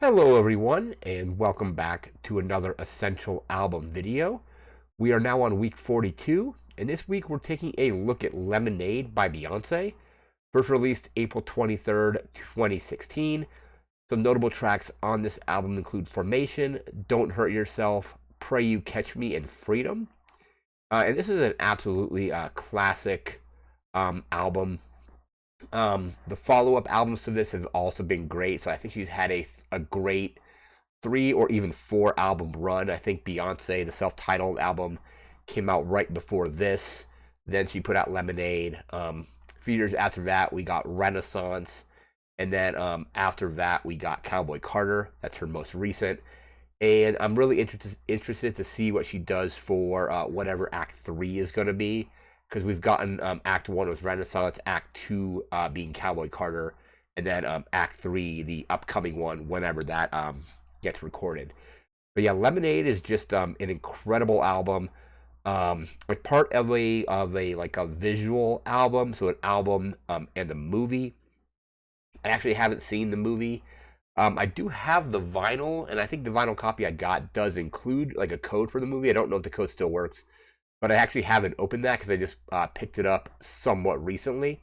Hello everyone, and welcome back to another Essential Album video. We are now on week 42, and this week we're taking a look at Lemonade by Beyoncé, first released April 23rd, 2016. Some notable tracks on this album include Formation, Don't Hurt Yourself, Pray You Catch Me, and Freedom. And this is an absolutely classic album. The follow-up albums to this have also been great, so I think she's had a great 3 or even 4 album run. I think Beyonce, the self-titled album, came out right before this. Then she put out Lemonade. A few years after that, we got Renaissance, and then after that, we got Cowboy Carter. That's her most recent. And I'm really interested to see what she does for whatever Act 3 is going to be, because we've gotten Act 1 was Renaissance, Act 2 being Cowboy Carter, and then Act 3, the upcoming one, whenever that gets recorded. But yeah, Lemonade is just an incredible album. Like part of a visual album, so an album and a movie. I actually haven't seen the movie. I do have the vinyl, and I think the vinyl copy I got does include like a code for the movie. I don't know if the code still works, but I actually haven't opened that because I just picked it up somewhat recently.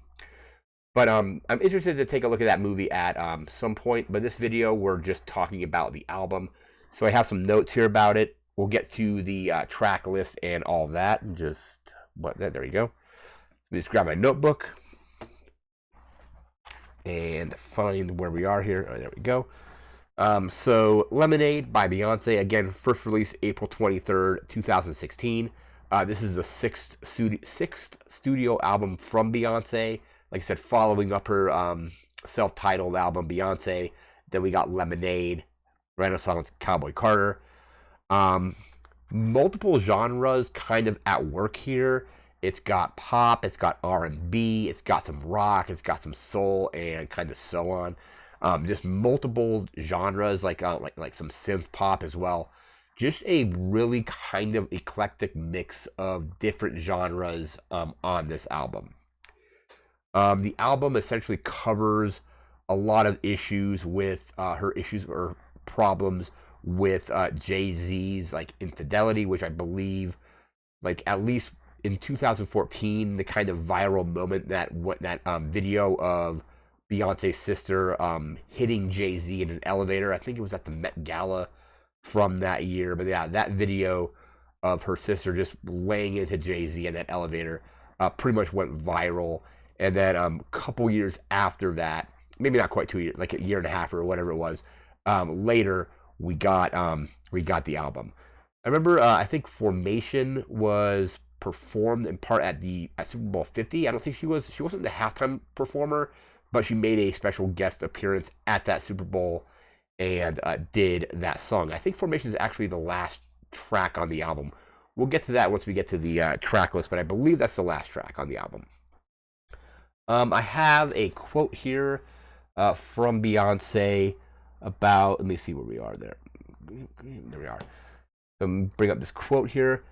But I'm interested to take a look at that movie at some point. But this video, we're just talking about the album. So I have some notes here about it. We'll get to the track list and all of that. And just, there you go. Let me just grab my notebook and find where we are here. Oh, there we go. So Lemonade by Beyonce, again, first release April 23rd, 2016. This is the sixth studio album from Beyonce. Like I said, following up her self-titled album, Beyonce. Then we got Lemonade, Renaissance, Cowboy Carter. Multiple genres kind of at work here. It's got pop, it's got R&B, it's got some rock, it's got some soul, and kind of so on. Just multiple genres, like some synth pop as well. Just a really kind of eclectic mix of different genres on this album. The album essentially covers a lot of issues with her issues or problems with Jay-Z's like infidelity, which I believe, like at least in 2014, the kind of viral moment that video of Beyonce's sister hitting Jay-Z in an elevator. I think it was at the Met Gala from that year. But yeah, that video of her sister just laying into Jay-Z in that elevator pretty much went viral. And then a couple years after that, maybe not quite 2 years, like a year and a half or whatever it was, later we got the album. I remember I think Formation was performed in part at Super Bowl 50. I don't think she wasn't the halftime performer, but she made a special guest appearance at that Super Bowl and did that song. I think Formation is actually the last track on the album. We'll get to that once we get to the track list, but I believe that's the last track on the album. I have a quote here from Beyonce about, let me see where we are there. There we are. Bring up this quote here.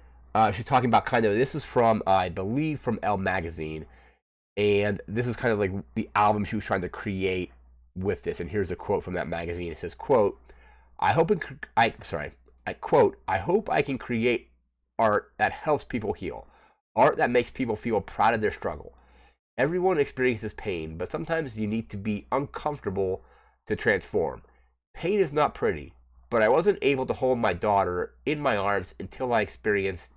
She's talking about this is from, I believe, from Elle magazine. And this is kind of like the album she was trying to create with this. And here's a quote from that magazine. It says, quote, I hope I can create art that helps people heal. Art that makes people feel proud of their struggle. Everyone experiences pain, but sometimes you need to be uncomfortable to transform. Pain is not pretty, but I wasn't able to hold my daughter in my arms until I experienced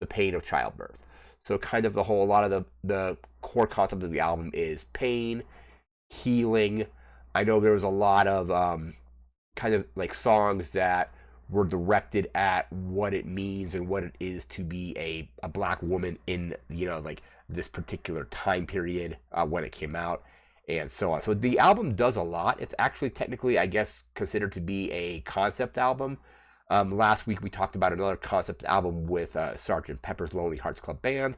the pain of childbirth. So kind of a lot of the core concept of the album is pain, healing. I know there was a lot of kind of like songs that were directed at what it means and what it is to be a black woman in, like this particular time period when it came out and so on. So the album does a lot. It's actually technically, I guess, considered to be a concept album. Last week we talked about another concept album with Sgt. Pepper's Lonely Hearts Club Band.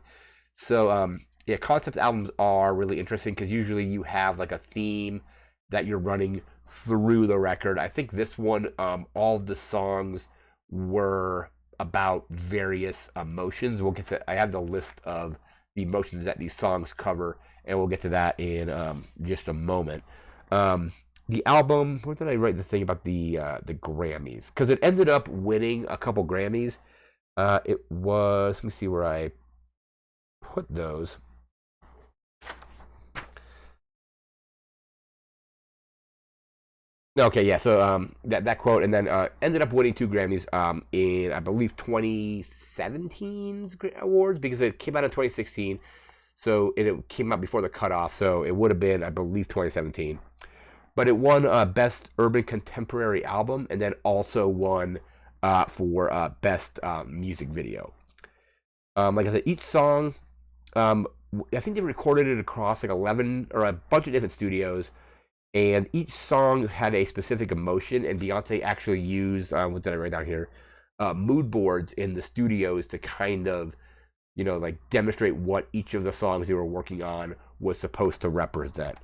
So yeah, concept albums are really interesting because usually you have like a theme that you're running through the record. I think this one, all of the songs were about various emotions. We'll get to. I have the list of the emotions that these songs cover, and we'll get to that in just a moment. The album. Where did I write the thing about the Grammys? Because it ended up winning a couple Grammys. It was. Let me see where I put those. Okay, yeah. So that quote, and then ended up winning two Grammys in I believe 2017's awards because it came out in 2016. So it came out before the cutoff, so it would have been I believe 2017. But it won Best Urban Contemporary Album, and then also won for Best Music Video. Like I said, each song, um, I think they recorded it across like 11 or a bunch of different studios, and each song had a specific emotion. And Beyonce actually used what did I write down here? Mood boards in the studios to kind of like demonstrate what each of the songs they were working on was supposed to represent.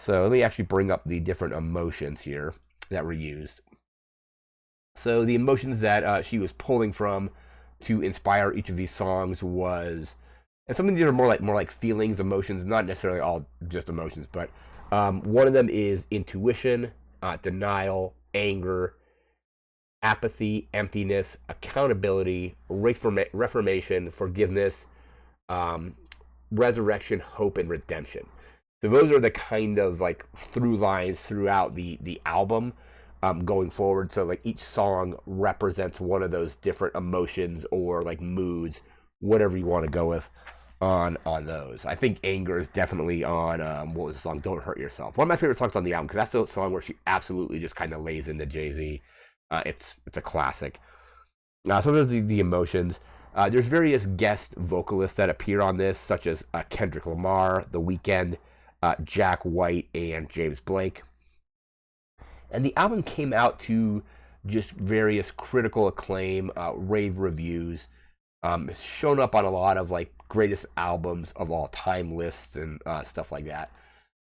So let me actually bring up the different emotions here that were used. So the emotions that she was pulling from to inspire each of these songs was, and some of these are more like feelings, emotions, not necessarily all just emotions, but one of them is intuition, denial, anger, apathy, emptiness, accountability, reformation, forgiveness, um, resurrection, hope, and redemption. So those are the kind of like through lines throughout the album going forward. So like each song represents one of those different emotions or like moods, whatever you want to go with on those. I think anger is definitely on what was the song "Don't Hurt Yourself." One of my favorite songs on the album because that's the song where she absolutely just kind of lays into Jay-Z. It's a classic. So those are the emotions. There's various guest vocalists that appear on this, such as Kendrick Lamar, The Weeknd, Jack White, and James Blake. And the album came out to just various critical acclaim, rave reviews. It's shown up on a lot of like greatest albums of all time lists and stuff like that.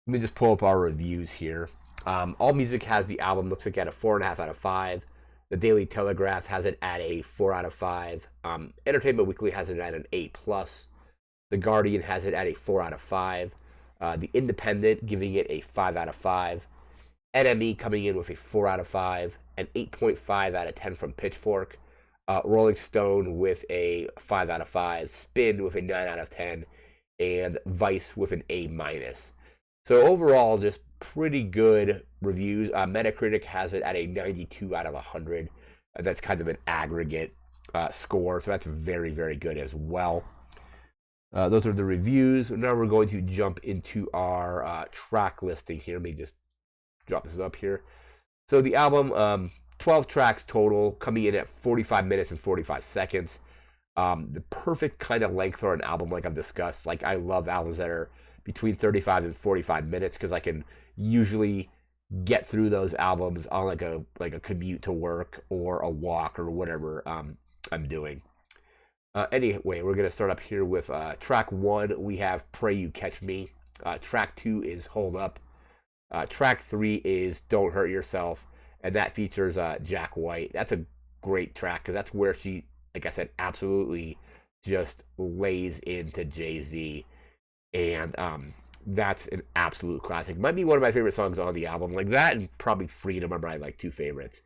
Let me just pull up our reviews here. All Music has the album looks like at a 4.5 out of 5. The Daily Telegraph has it at a 4 out of 5. Entertainment Weekly has it at an A plus. The Guardian has it at a 4 out of 5. The Independent giving it a 5 out of 5. NME coming in with a 4 out of 5. An 8.5 out of 10 from Pitchfork. Rolling Stone with a 5 out of 5. Spin with a 9 out of 10. And Vice with an A minus. So overall, just pretty good reviews. Metacritic has it at a 92 out of 100. That's kind of an aggregate score, so that's very, very good as well. Those are the reviews. Now we're going to jump into our track listing here. Let me just drop this up here. So the album, 12 tracks total, coming in at 45 minutes and 45 seconds. The perfect kind of length for an album, like I've discussed. Like I love albums that are between 35 and 45 minutes because I can usually get through those albums on like a commute to work or a walk or whatever I'm doing. Anyway, we're gonna start up here with track 1. We have "Pray You Catch Me." Track 2 is "Hold Up." Track 3 is "Don't Hurt Yourself," and that features Jack White. That's a great track because that's where she, like I said, absolutely just lays into Jay-Z, and that's an absolute classic. Might be one of my favorite songs on the album. Like that and probably "Freedom" are my like two favorites.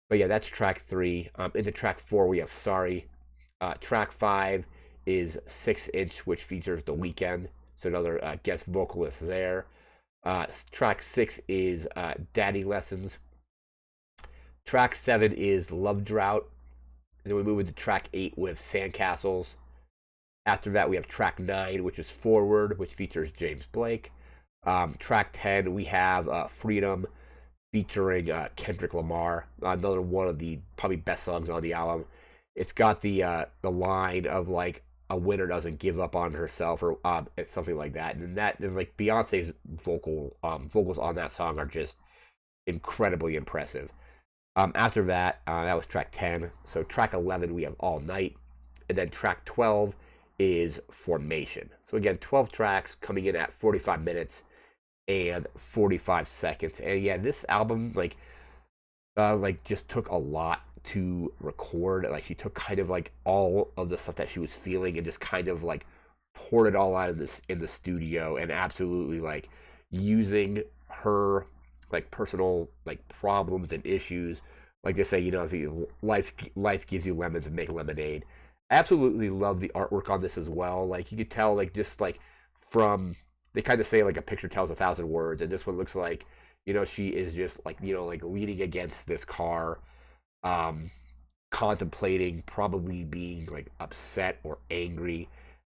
But yeah, that's track 3. Into track 4 we have "Sorry." Track 5 is 6 Inch, which features The Weeknd, so another guest vocalist there. Track 6 is Daddy Lessons. Track 7 is Love Drought. And then we move into track 8 with Sandcastles. After that, we have track 9, which is Forward, which features James Blake. Track 10, we have Freedom, featuring Kendrick Lamar. Another one of the probably best songs on the album. It's got the line of like a winner doesn't give up on herself or it's something like that, and that is like Beyonce's vocals on that song are just incredibly impressive. After that, that was track 10. So track 11 we have All Night, and then track 12 is Formation. So again, 12 tracks coming in at 45 minutes and 45 seconds. And yeah, this album like just took a lot to record. Like she took kind of like all of the stuff that she was feeling and just kind of like poured it all out in the studio, and absolutely like using her like personal like problems and issues. Like they say, if life gives you lemons, and make lemonade. Absolutely love the artwork on this as well. Like you could tell, like just like from they kind of say like a picture tells 1,000 words, and this one looks like she is just like like leaning against this car, um, contemplating, probably being like upset or angry.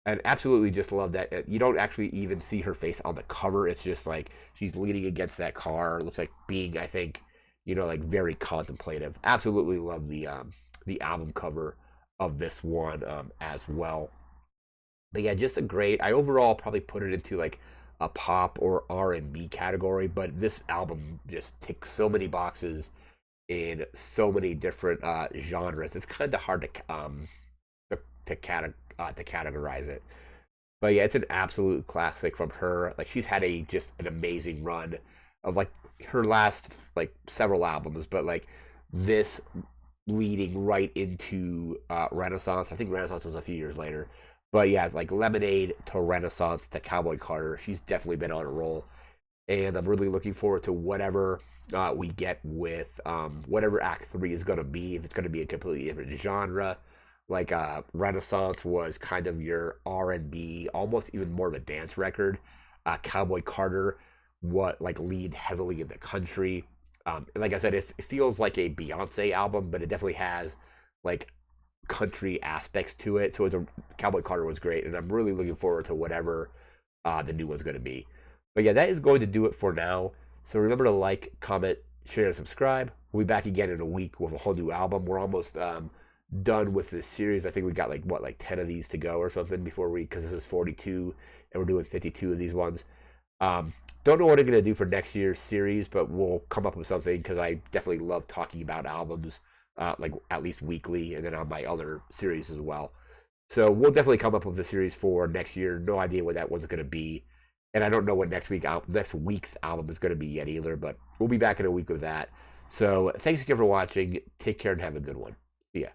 And absolutely just love that. You don't actually even see her face on the cover. It's just like she's leaning against that car. It looks like being, I think, like very contemplative. Absolutely love the album cover of this one as well. But yeah, just a great. I overall probably put it into like a pop or R&B category, but this album just ticks so many boxes in so many different genres. It's kind of hard to categorize it. But yeah, it's an absolute classic from her. Like she's had a just an amazing run of like her last like several albums, but like this leading right into Renaissance. I think Renaissance was a few years later. But yeah, like Lemonade to Renaissance to Cowboy Carter. She's definitely been on a roll, and I'm really looking forward to whatever we get with whatever Act Three is going to be. If it's going to be a completely different genre, like Renaissance was kind of your R&B, almost even more of a dance record. Cowboy Carter, what like lead heavily in the country. Like I said, it feels like a Beyonce album, but it definitely has like country aspects to it. So Cowboy Carter was great, and I'm really looking forward to whatever the new one's going to be. But yeah, that is going to do it for now. So remember to like, comment, share, and subscribe. We'll be back again in a week with a whole new album. We're almost done with this series. I think we got like 10 of these to go or something before because this is 42 and we're doing 52 of these ones. Don't know what I'm gonna do for next year's series, but we'll come up with something because I definitely love talking about albums, like at least weekly, and then on my other series as well. So we'll definitely come up with a series for next year. No idea what that one's gonna be, and I don't know what next week's album is gonna be yet either. But we'll be back in a week with that. So thanks again for watching. Take care and have a good one. See ya.